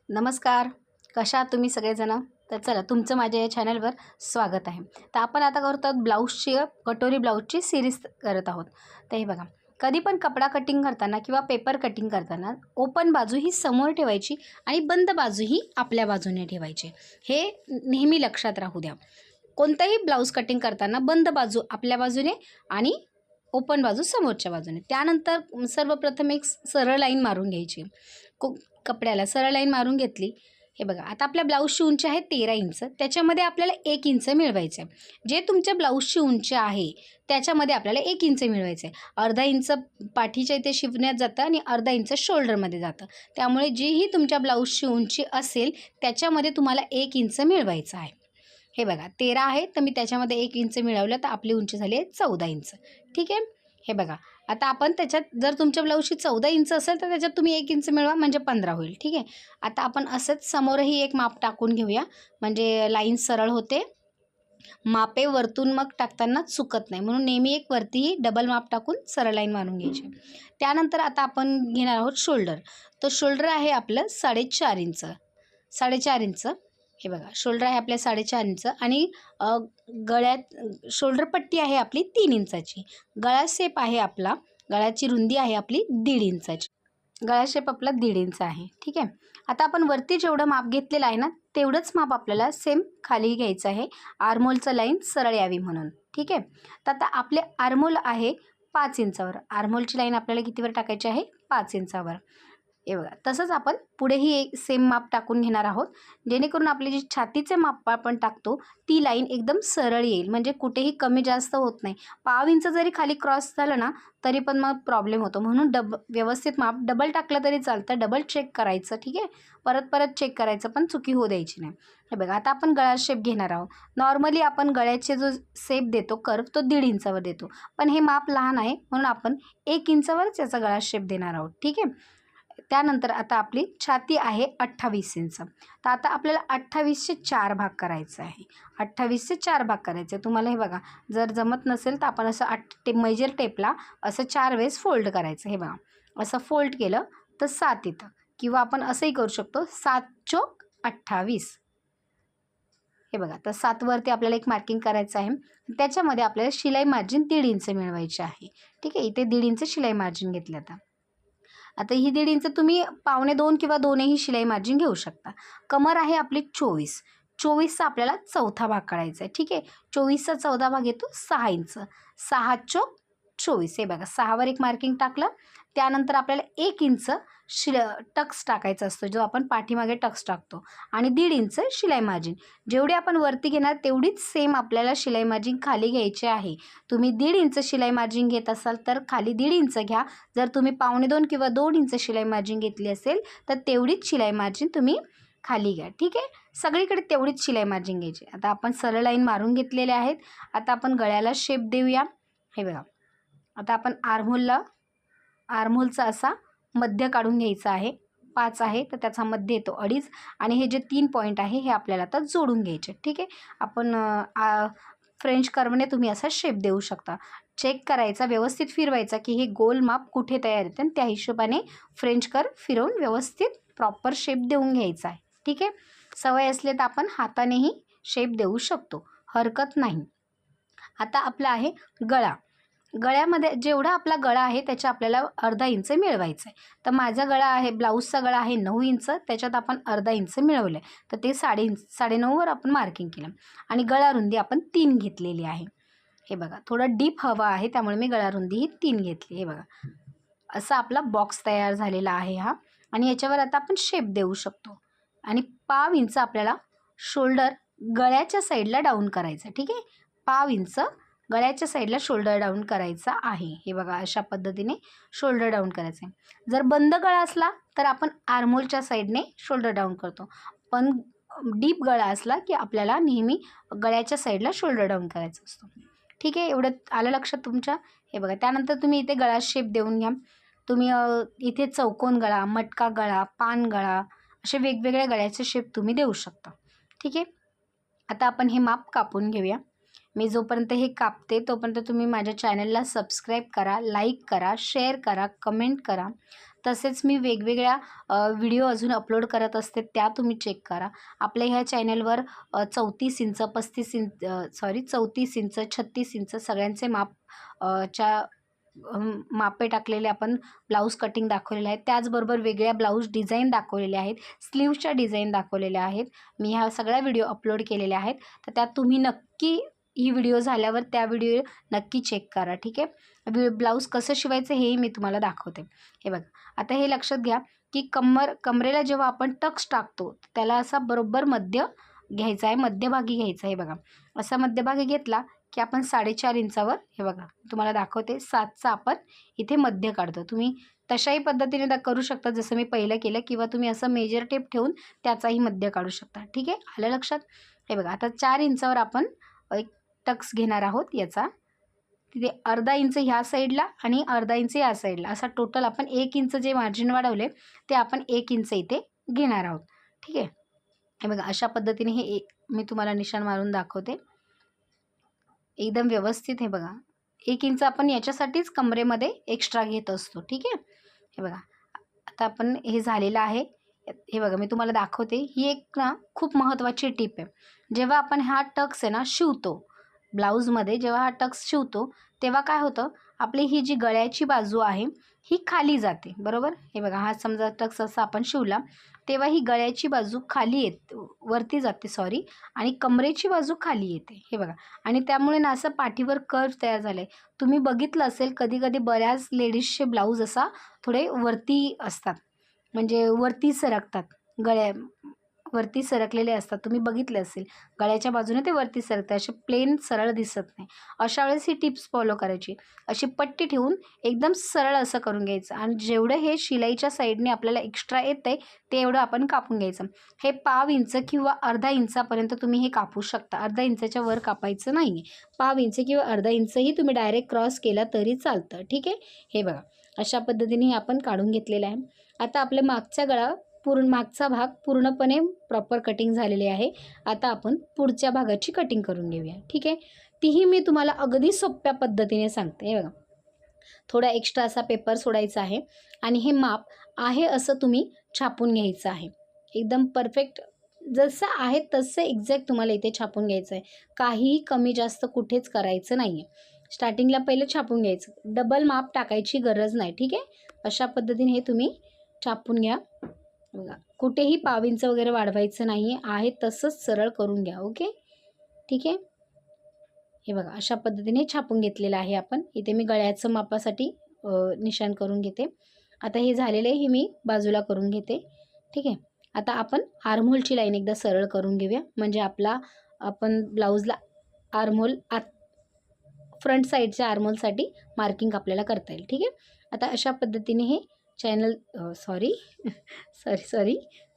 नमस्कार. कशा आहात तुम्ही सगळेजण? तर चला तुमचं माझ्या या चॅनलवर स्वागत आहे. तर आपण आता करत आहोत ब्लाऊजची कटोरी ब्लाऊजची सीरीज करत आहोत. तर हे बघा, कधी पण कपडा कटिंग करताना किंवा पेपर कटिंग करताना ओपन बाजू ही समोर ठेवायची आणि बंद बाजू ही आपल्या बाजूने ठेवायची. हे नेहमी लक्षात राहू द्या. कोणताही ब्लाऊज कटिंग करताना बंद बाजू आपल्या बाजूने आणि ओपन बाजू समोरच्या बाजूने. त्यानंतर सर्वप्रथम एक सरळ लाईन मारून घ्यायची. कपड्याला सरळ लाईन मारून घेतली. हे बघा, आता आपल्या ब्लाऊजची उंची आहे 13 इंच. त्याच्यामध्ये आपल्याला 1 इंच मिळवायचं आहे. जे तुमच्या ब्लाऊजची उंची आहे त्याच्यामध्ये आपल्याला 1 इंच मिळवायचं आहे. अर्धा इंच पाठीच्या इथे शिवण्यात जातं आणि अर्धा इंच शोल्डरमध्ये जातं. त्यामुळे जीही तुमच्या ब्लाऊजची उंची असेल त्याच्यामध्ये तुम्हाला 1 इंच मिळवायचं आहे. हे बघा, 13 आहे तर मी त्याच्यामध्ये 1 इंच मिळवलं तर आपली उंची झाली आहे 14 इंच. ठीक आहे. हे बघा, आता आपण त्याच्यात जर तुमच्या ब्लाऊजची 14 इंच असेल तर त्याच्यात तुम्ही 1 इंच मिळवा म्हणजे 15 होईल. ठीक आहे. आता आपण असंच समोरही एक माप टाकून घेऊया म्हणजे लाईन सरळ होते. मापे वरतून मग टाकताना चुकत नाही, म्हणून नेहमी एक वरतीही डबल माप टाकून सरळ लाईन मारून घ्यायची. त्यानंतर आता आपण घेणार आहोत शोल्डर. तर शोल्डर आहे आपलं 4.5 इंच. 4.5 इंच. हे बघा, शोल्डर आहे आपल्या 4.5 इंच आणि गळ्यात शोल्डर पट्टी आहे आपली 3 इंचाची. गळा शेप आहे आपला, गळ्याची रुंदी आहे आपली 1.5 इंचाची. गळा शेप आपला 1.5 इंच आहे. ठीक आहे. आता आपण वरती जेवढं माप घेतलेलं आहे ना तेवढंच माप आपल्याला सेम खाली घ्यायचं आहे, आर्मोलचं लाईन सरळ यावी म्हणून. ठीक आहे. तर आता आपले आर्मोल आहे 5 इंचावर. आर्मोलची लाईन आपल्याला कितीवर टाकायची आहे? 5 इंचावर. हे बघा, तसंच आपण पुढेही एक सेम माप टाकून घेणार आहोत, जेणेकरून आपली जी छातीचे माप आपण टाकतो ती लाईन एकदम सरळ येईल, म्हणजे कुठेही कमी जास्त होत नाही. पाव इंच जरी खाली क्रॉस झालं ना तरी पण मग प्रॉब्लेम होतो, म्हणून व्यवस्थित माप डबल टाकलं तरी चालतं. डबल चेक करायचं. ठीक आहे. परत परत चेक करायचं, पण चुकी होऊ द्यायची नाही. हे बघा, आता आपण गळा शेप घेणार आहोत. नॉर्मली आपण गळ्याचे जो शेप देतो कर्व तो 1.5 इंचावर देतो, पण हे माप लहान आहे म्हणून आपण 1 इंचावरच याचा गळा शेप देणार आहोत. ठीक आहे. त्यानंतर आता आपली छाती आहे 28 इंच. तर आता आपल्याला 28चे 4 भाग करायचे आहे. 28चे 4 भाग करायचे. तुम्हाला हे बघा, जर जमत नसेल तर आपण असं मेजर टेपला असं 4 वेळेस फोल्ड करायचं. हे बघा, असं फोल्ड केलं तर 7 येतं, किंवा आपण असंही करू शकतो 7 चोक 28. हे बघा, तर 7 वरती आपल्याला एक मार्किंग करायचं आहे. त्याच्यामध्ये आपल्याला शिलाई मार्जिन 1.5 इंच मिळवायची आहे. ठीक आहे. इथे 1.5 इंच शिलाई मार्जिन घेतलं. आता ही 1.5 इंच तुम्ही 1.25 किंवा 2ही शिलाई मार्जिन घेऊ शकता. कमर आहे आपली 24. 24चा आपल्याला चौथा भाग काढायचा आहे. ठीक आहे. 24चा चौथा भाग येतो 6 इंच. 6 चोक 24. हे बघा, 6वर एक मार्किंग टाकलं. त्यानंतर आपल्याला 1 इंच टक्स टाकायचा असतो, जो आपण पाठीमागे टक्स टाकतो, आणि 1.5 इंच शिलाई मार्जिन. जेवढी आपण वरती घेणार तेवढीच सेम आपल्याला शिलाई मार्जिन खाली घ्यायची आहे. तुम्ही 1.5 इंच शिलाई मार्जिन घेत असाल तर खाली 1.5 इंच घ्या. जर तुम्ही 1.25 किंवा 2 इंच शिलाई मार्जिन घेतली असेल तर तेवढीच शिलाई मार्जिन तुम्ही खाली घ्या. ठीक आहे. सगळीकडे तेवढीच शिलाई मार्जिन घ्यायची. आता आपण सरळ लाईन मारून घेतलेले आहेत. आता आपण गळ्याला शेप देऊया. हे बघा, आता आपण आर्महोलचा असा मध्य काढून घ्यायचा आहे. 5 आहे तर त्याचा मध्य येतो 2.5, आणि हे जे 3 पॉईंट आहे हे आपल्याला आता जोडून घ्यायचे. ठीक आहे. आपण फ्रेंच कर्वने तुम्ही असा शेप देऊ शकता. चेक करायचा, व्यवस्थित फिरवायचा की हे गोल माप कुठे तयार येते, आणि त्या हिशोबाने फ्रेंच कर्व फिरवून व्यवस्थित प्रॉपर शेप देऊन घ्यायचा आहे. ठीक आहे. सवय असले तर आपण हातानेही शेप देऊ शकतो, हरकत नाही. आता आपला आहे गळा. गळ्यामध्ये जेवढा आपला गळा आहे त्याच्या आपल्याला अर्धा इंच मिळवायचं आहे. तर माझा गळा आहे, ब्लाऊजचा गळा आहे 9 इंच, त्याच्यात आपण अर्धा इंच मिळवलं आहे. तर ते 9.5वर आपण मार्किंग केलं, आणि गळा रुंदी आपण 3 घेतलेली आहे. हे बघा, थोडं डीप हवा आहे त्यामुळे मी गळा रुंदी ही 3 घेतली. हे बघा, असा आपला बॉक्स तयार झालेला आहे हा, आणि याच्यावर आता आपण शेप देऊ शकतो. आणि 1/2 इंच आपल्याला शोल्डर गळ्याच्या साईडला डाऊन करायचं. ठीक आहे. 1/2 इंच गळ्याच्या साईडला शोल्डर डाऊन करायचा आहे. हे बघा, अशा पद्धतीने शोल्डर डाऊन करायचं आहे. जर बंद गळा असला तर आपण आर्महोलच्या साईडने शोल्डर डाऊन करतो, पण डीप गळा असला की आपल्याला नेहमी गळ्याच्या साईडला शोल्डर डाऊन करायचा असतो. ठीक आहे. एवढं आलं लक्षात तुमच्या? हे बघा, त्यानंतर तुम्ही इथे गळा शेप देऊन घ्या. तुम्ही इथे चौकोन गळा, मटका गळा, पान गळा, असे वेगवेगळ्या गळ्याचे शेप तुम्ही देऊ शकता. ठीक आहे. आता आपण हे माप कापून घेऊया. मी जोपर्यंत हे कापते तोपर्यंत तुम्ही माझ्या चॅनलला सबस्क्राईब करा, लाईक करा, शेअर करा, कमेंट करा. तसेच मी वेगवेगळ्या व्हिडिओ अजून अपलोड करत असते, त्या तुम्ही चेक करा. आपल्या ह्या चॅनलवर 34 इंच 34 इंच 36 इंच सगळ्यांचे मापे टाकलेले आपण ब्लाऊज कटिंग दाखवलेले आहेत. त्याचबरोबर वेगळ्या ब्लाऊज डिझाईन दाखवलेल्या आहेत, स्लीव्सच्या डिझाईन दाखवलेल्या आहेत. मी ह्या सगळ्या व्हिडिओ अपलोड केलेल्या आहेत. तर त्यात तुम्ही नक्की ही व्हिडिओ झाल्यावर त्या व्हिडिओ नक्की चेक करा. ठीक आहे. ब्लाऊज कसं शिवायचं हेही मी तुम्हाला दाखवते. हे बघा, आता हे लक्षात घ्या की कमरेला जेव्हा आपण टक्स टाकतो त्याला असा बरोबर मध्य घ्यायचा आहे, मध्यभागी घ्यायचा आहे. बघा, असा मध्यभागी घेतला की आपण 4.5 इंचावर, हे बघा तुम्हाला दाखवते, 7चा आपण इथे मध्य काढतो. तुम्ही तशाही पद्धतीने करू शकता जसं मी पहिलं केलं, किंवा तुम्ही असं मेजर टेप ठेवून त्याचाही मध्य काढू शकता. ठीक आहे, आलं लक्षात. हे बघा, आता 4 इंचावर आपण एक टक्स घेणार आहोत. याचा तिथे अर्धा इंच ह्या साईडला आणि अर्धा इंच या साईडला, असा टोटल आपण 1 इंच जे मार्जिन वाढवले ते आपण 1 इंच इथे घेणार आहोत. ठीक आहे. हे बघा, अशा पद्धतीने हे मी तुम्हाला निशाण मारून दाखवते एकदम व्यवस्थित. हे बघा, 1 इंच आपण याच्यासाठीच कमरेमध्ये एक्स्ट्रा घेत असतो. ठीक आहे. हे बघा, आता आपण हे झालेलं आहे. हे बघा, मी तुम्हाला दाखवते. ही एक ना खूप महत्त्वाची टिप आहे. जेव्हा आपण हा टक्स आहे ना शिवतो ब्लाऊजमध्ये, जेव्हा हा टक्स शिवतो तेव्हा काय होतं, आपली ही जी गळ्याची बाजू आहे ही खाली जाते, बरोबर. हे बघा, हा समजा टक्स असा आपण शिवला तेव्हा ही गळ्याची बाजू खाली येते, वरती जाते सॉरी, आणि कमरेची बाजू खाली येते. हे बघा, आणि त्यामुळे ना असं पाठीवर कर्व तयार झालं आहे. तुम्ही बघितलं असेल कधी कधी बऱ्याच लेडीजचे ब्लाऊज असा थोडे वरती असतात, म्हणजे वरती सरकतात, वरती सरकलेले असतात. तुम्ही बघितले असेल गळ्याच्या बाजूने ते वरती सरकतात, असे प्लेन सरळ दिसत नाही. अशा वेळेस ही टिप्स फॉलो करायची. अशी पट्टी ठेवून एकदम सरळ असं करून घ्यायचं, आणि जेवढं हे शिलाईच्या साईडने आपल्याला एक्स्ट्रा येतं आहे ते एवढं आपण कापून घ्यायचं. हे पाव इंच किंवा अर्धा इंचापर्यंत तुम्ही हे कापू शकता. अर्धा इंचाच्या वर कापायचं नाही. पाव इंच किंवा अर्धा इंचही तुम्ही डायरेक्ट क्रॉस केला तरी चालतं. ठीक आहे. हे बघा, अशा पद्धतीने आपण काढून घेतलेलं आहे. आता आपल्या मागचा भाग पूर्णपणे प्रॉपर कटिंग झालेली आहे. आता आपण पुढच्या भागाची कटिंग करून घेऊया. ठीक आहे. तीही मी तुम्हाला अगदी सोप्या पद्धतीने सांगते. हे बघा, थोडा एक्स्ट्रा असा पेपर सोडायचा आहे आणि हे माप आहे असं तुम्ही छापून घ्यायचं आहे. एकदम परफेक्ट जसं आहे तसं एक्झॅक्ट तुम्हाला इथे छापून घ्यायचं आहे. काहीही कमी जास्त कुठेच करायचं नाही आहे. स्टार्टिंगला पहिलं छापून घ्यायचं, डबल माप टाकायची गरज नाही. ठीक आहे. अशा पद्धतीने हे तुम्ही छापून घ्या. बघा, कुठेही पाव इंच वगैरे वाढवायचं नाही आहे तसंच सरळ करून घ्या. ओके. ठीक आहे. हे बघा, अशा पद्धतीने छापून घेतलेलं आहे आपण. इथे मी गळ्याचं मापासाठी निशाण करून घेते. आता हे झालेलं आहे, हे मी बाजूला करून घेते. ठीक आहे. आता आपण आर्महोलची लाईन एकदा सरळ करून घेऊया, म्हणजे आपण ब्लाऊजला आर्महोल फ्रंट साईडच्या आर्महोलसाठी मार्किंग आपल्याला करता येईल. ठीक आहे. आता अशा पद्धतीने हे सॉरी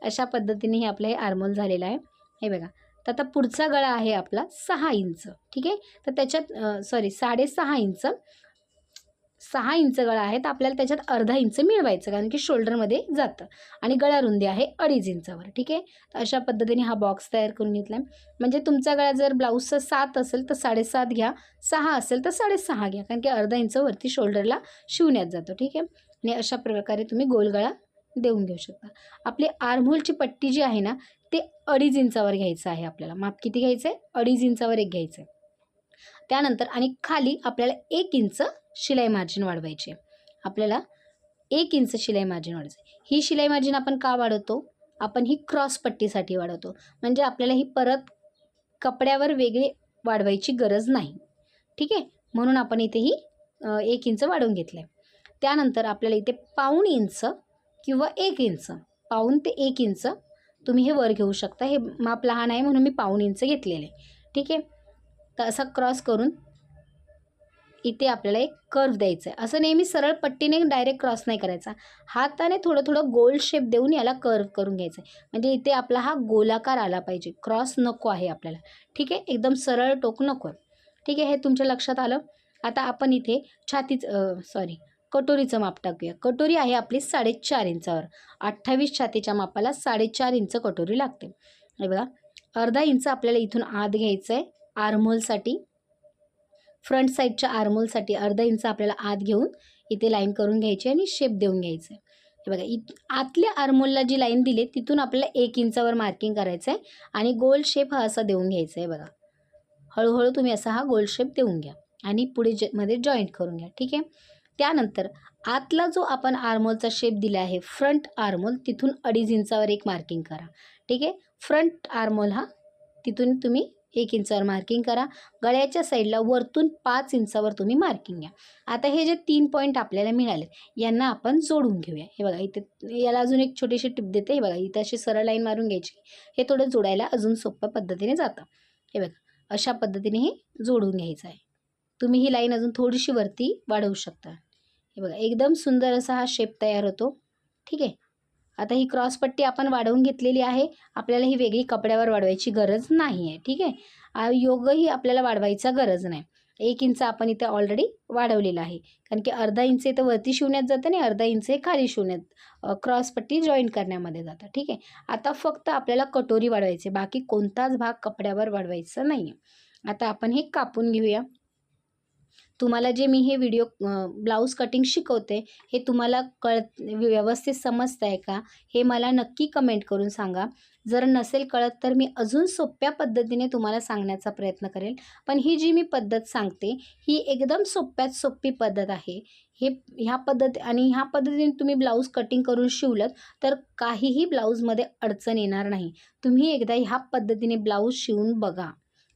अशा पद्धतीने हे आपलं हे आर्महोल झालेलं आहे. हे बघा, तर आता पुढचा गळा आहे आपला 6 इंच. ठीक आहे. तर त्याच्यात 6.5 इंच 6 इंच गळा आहे, तर आपल्याला त्याच्यात अर्धा इंच मिळवायचं, कारण की शोल्डरमध्ये जातं, आणि गळा रुंदी आहे 2.5 इंचावर. ठीक आहे. तर अशा पद्धतीने हा बॉक्स तयार करून घेतला आहे. म्हणजे तुमचा गळा जर ब्लाऊजचा 7 असेल तर 7.5 घ्या, 6 असेल तर 6.5 घ्या, कारण की अर्धा इंच वरती शोल्डरला शिवण्यात जातो. ठीक आहे. आणि अशा प्रकारे तुम्ही गोल गळा देऊन घेऊ शकता. आपली आर्महोलची पट्टी जी आहे ना ते 2.5 इंचावर घ्यायचं आहे आपल्याला. माप किती घ्यायचं आहे? 2.5 इंचावर एक घ्यायचं आहे. त्यानंतर आणि खाली आपल्याला 1 इंच शिलाई मार्जिन वाढवायची आहे. आपल्याला 1 इंच शिलाई मार्जिन वाढवायचं आहे. ही शिलाई मार्जिन आपण का वाढवतो? आपण ही क्रॉस पट्टीसाठी वाढवतो, म्हणजे आपल्याला ही परत कपड्यावर वेगळी वाढवायची गरज नाही. ठीक आहे. म्हणून आपण इथे ही 1 इंच वाढवून घेतलं आहे. त्यानंतर आपल्याला इथे पाऊण इंच किंवा 1 इंच, पाऊण ते 1 इंच तुम्ही हे वर घेऊ शकता. हे माप लहान आहे म्हणून मी पाऊण इंच घेतलेले आहे. ठीक आहे. तर असा क्रॉस करून इथे आपल्याला एक कर्व द्यायचं आहे. असं नेहमी सरळ पट्टीने डायरेक्ट क्रॉस नाही करायचा, हाताने थोडं थोडं गोल शेप देऊन याला कर्व करून घ्यायचं आहे. म्हणजे इथे आपला हा गोलाकार आला पाहिजे, क्रॉस नको आहे आपल्याला. ठीक आहे. एकदम सरळ टोक नको. ठीक आहे. हे तुमच्या लक्षात आलं. आता आपण इथे कटोरीचं माप टाकूया. कटोरी आहे आपली 4.5 इंचावर. 28 छातीच्या मापाला 4.5 इंच कटोरी लागते. हे बघा, अर्धा इंच आपल्याला इथून आत घ्यायचं आहे आर्महोलसाठी. फ्रंट साईडच्या आर्महोलसाठी अर्धा इंच आपल्याला आत घेऊन इथे लाईन करून घ्यायची आणि शेप देऊन घ्यायचं आहे. हे बघा आतल्या आर्मोलला जी लाईन दिली तिथून आपल्याला 1 इंचावर मार्किंग करायचं आहे आणि गोल शेप हा असा देऊन घ्यायचा आहे बघा. हळूहळू तुम्ही असा हा गोल शेप देऊन घ्या आणि पुढे मध्ये जॉईंट करून घ्या. ठीक आहे. त्यानंतर आतला जो आपण आर्मोलचा शेप दिला आहे फ्रंट आर्मोल तिथून 2.5 इंचावर एक मार्किंग करा. ठीक आहे. फ्रंट आर्मोल हा तिथून तुम्ही 1 इंचावर मार्किंग करा. गळ्याच्या साईडला वरतून 5 इंचावर तुम्ही मार्किंग घ्या. आता हे जे 3 पॉईंट आपल्याला मिळाले यांना आपण जोडून घेऊया. हे बघा इथे याला अजून एक छोटीशी टिप देते. हे बघा इथे अशी सरळ लाईन मारून घ्यायची. हे थोडं जोडायला अजून सोप्या पद्धतीने जातं. हे बघा अशा पद्धतीने हे जोडून घ्यायचं आहे. तुम्ही ही लाईन अजून थोडीशी वरती वाढवू शकता. हे बघा एकदम सुंदर असा हा शेप तयार होतो. ठीक आहे. आता ही क्रॉसपट्टी आपण वाढवून घेतलेली आहे. आपल्याला ही वेगळी कपड्यावर वाढवायची गरज नाही आहे. ठीक आहे. योगही आपल्याला वाढवायचा गरज नाही. 1 इंच आपण इथे ऑलरेडी वाढवलेला आहे कारण की अर्धा इंच इथं वरती शिवण्यात जातं आणि अर्धा इंच हे खाली शिवण्यात क्रॉसपट्टी जॉईन करण्यामध्ये जातं. ठीक आहे. आता फक्त आपल्याला कटोरी वाढवायची, बाकी कोणताच भाग कपड्यावर वाढवायचा नाही आहे. आता आपण हे कापून घेऊया. तुम्हाला जे मी हे व्हिडिओ ब्लाऊज कटिंग शिकवते हे तुम्हाला व्यवस्थित समजतं आहे का हे मला नक्की कमेंट करून सांगा. जर नसेल कळत तर मी अजून सोप्या पद्धतीने तुम्हाला सांगण्याचा प्रयत्न करेल. पण ही जी मी पद्धत सांगते ही एकदम सोप्यात सोपी पद्धत आहे. ह्या पद्धतीने तुम्ही ब्लाऊज कटिंग करून शिवलं तर काहीही ब्लाऊजमध्ये अडचण येणार नाही. तुम्ही एकदा ह्या पद्धतीने ब्लाऊज शिवून बघा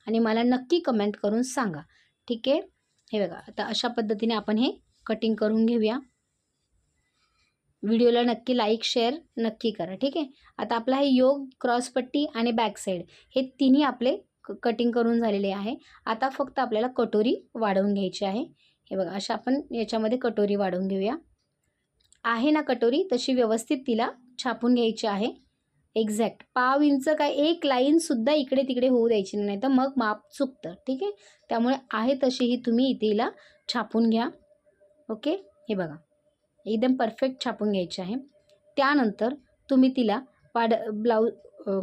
आणि मला नक्की कमेंट करून सांगा. ठीक आहे. हे बघा आता अशा पद्धतीने आपण हे कटिंग करून घेऊया. व्हिडिओला नक्की लाईक शेअर नक्की करा. ठीक आहे. आता आपला हे योग क्रॉसपट्टी आणि बॅक साईड हे तिन्ही आपले कटिंग करून झालेले आहे. आता फक्त आपल्याला कटोरी वाढवून घ्यायची आहे. हे बघा अशा आपण याच्यामध्ये कटोरी वाढवून घेऊया. आहे ना कटोरी तशी व्यवस्थित तिला छापून घ्यायची आहे. एक्झॅक्ट 1/2 इंच काय एक लाईनसुद्धा इकडे तिकडे होऊ द्यायची नाही तर मग माप चुकतं. ठीक आहे. त्यामुळे आहे तशीही तुम्ही इथे हिला छापून घ्या. ओके. हे बघा एकदम परफेक्ट छापून घ्यायची आहे. त्यानंतर तुम्ही तिला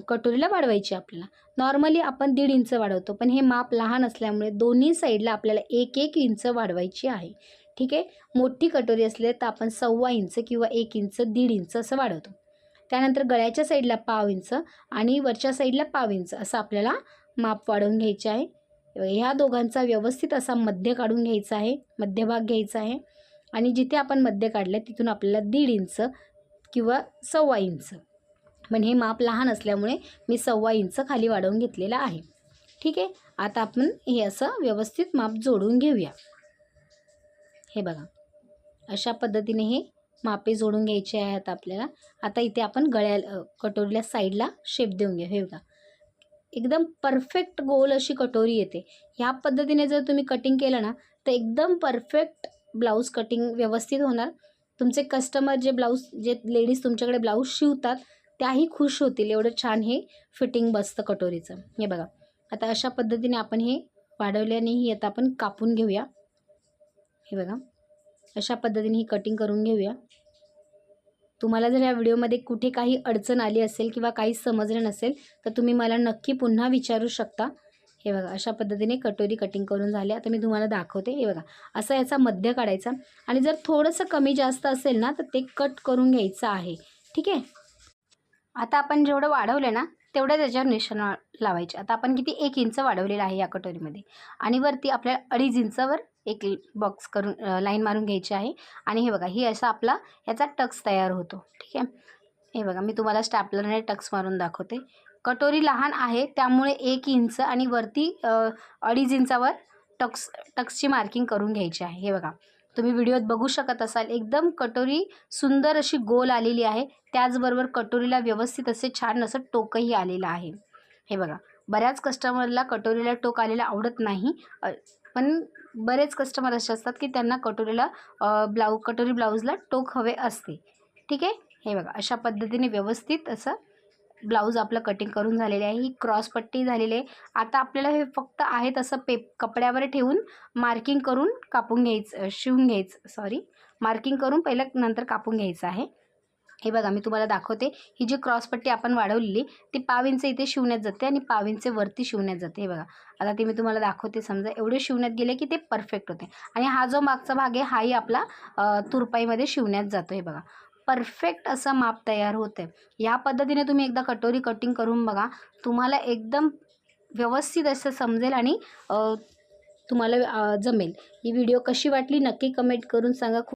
कटोरीला वाढवायची. आपल्याला नॉर्मली आपण 1.5 इंच वाढवतो पण हे माप लहान असल्यामुळे दोन्ही साईडला आपल्याला 1-1 इंच वाढवायची आहे. ठीक आहे. मोठी कटोरी असले तर आपण 1.25 इंच किंवा 1 इंच 1.5 इंच असं वाढवतो. त्यानंतर गळ्याच्या साईडला 1/2 इंच आणि वरच्या साईडला 1/2 इंच असं आपल्याला माप वाढवून घ्यायचे आहे. ह्या दोघांचा व्यवस्थित असा मध्य काढून घ्यायचा आहे. मध्यभाग घ्यायचा आहे आणि जिथे आपण मध्य काढलं तिथून आपल्याला 1.5 इंच किंवा 1.25 इंच पण हे माप लहान असल्यामुळे मी 1.25 इंच खाली वाढवून घेतलेलं आहे. ठीक आहे. आता आपण हे असं व्यवस्थित माप जोडून घेऊया. हे बघा अशा पद्धतीने हे मापे जोडून घ्यायचे आहेत आपल्याला. आता इथे आपण कटोरीला साईडला शेप देऊन घेऊ. हे बघा एकदम परफेक्ट गोल अशी कटोरी येते. ह्या पद्धतीने जर तुम्ही कटिंग केलं ना तर एकदम परफेक्ट ब्लाऊज कटिंग व्यवस्थित होणार. तुमचे कस्टमर जे लेडीज तुमच्याकडे ब्लाऊज शिवतात त्याही खुश होतील. एवढं छान हे फिटिंग बसतं कटोरीचं. हे बघा आता अशा पद्धतीने आपण हे वाढवल्यानेही आता आपण कापून घेऊया. हे बघा अशा पद्धतीने ही कटिंग करून घेऊया. तुम्हाला जर या व्हिडिओमध्ये कुठे काही अडचण आली असेल किंवा काही समजलं नसेल तर तुम्ही मला नक्की पुन्हा विचारू शकता. हे बघा अशा पद्धतीने कटोरी कटिंग करून झाले. आता मी तुम्हाला दाखवते. हे बघा असा याचा मध्य काढायचा आणि जर थोडंसं कमी जास्त असेल ना तर ते कट करून घ्यायचं आहे. ठीक आहे. आता आपण जेवढं वाढवलं ना तेवढं त्याच्यावर निशाण लावायचे. आता आपण किती 1 इंच वाढवलेलं आहे या कटोरीमध्ये आणि वरती आपल्याला 2.5 इंचावर एक बॉक्स करून लाईन मारून घ्यायची आहे. आणि हे बघा ही असा आपला याचा टक्स तयार होतो. ठीक आहे. हे बघा मी तुम्हाला स्टॅपलरने टक्स मारून दाखवते. कटोरी लहान आहे त्यामुळे 1 इंच आणि वरती 2.5 इंचावर टक्सची मार्किंग करून घ्यायची आहे. हे बघा तुम्ही व्हिडिओत बघू शकत असाल एकदम कटोरी सुंदर अशी गोल आलेली आहे. त्याचबरोबर कटोरीला व्यवस्थित असे छान असं टोकही आलेलं आहे. हे बघा बऱ्याच कस्टमरला कटोरीला टोक आलेला आवडत नाही पण बरेच कस्टमर असे असतात की त्यांना कटोरी ब्लाऊजला टोक हवे असते. ठीक आहे. हे बघा अशा पद्धतीने व्यवस्थित असं ब्लाऊज आपलं कटिंग करून झालेले आहे. ही क्रॉसपट्टी झालेली आहे. आता आपल्याला हे फक्त आहे तसं कपड्यावर ठेवून मार्किंग करून मार्किंग करून पहिलं नंतर कापून घ्यायचं आहे. हे बघा मी तुम्हाला दाखवते. ही जी क्रॉसपट्टी आपण वाढवलेली ती 1/2 इंच इथे शिवण्यात जाते आणि 1/2 इंच वरती शिवण्यात जाते. हे बघा आता ते मी तुम्हाला दाखवते. समजा एवढे शिवण्यात गेले की ते परफेक्ट होते आणि हा जो मागचा भाग आहे हाही आपला तुरपाईमध्ये शिवण्यात जातो. हे बघा परफेक्ट असं माप तयार होते. या पद्धतीने तुम्ही एकदा कटोरी कटिंग करून बघा, तुम्हाला एकदम व्यवस्थित असं समजेल आणि तुम्हाला जमेल. ही व्हिडिओ कशी वाटली नक्की कमेंट करून सांगा.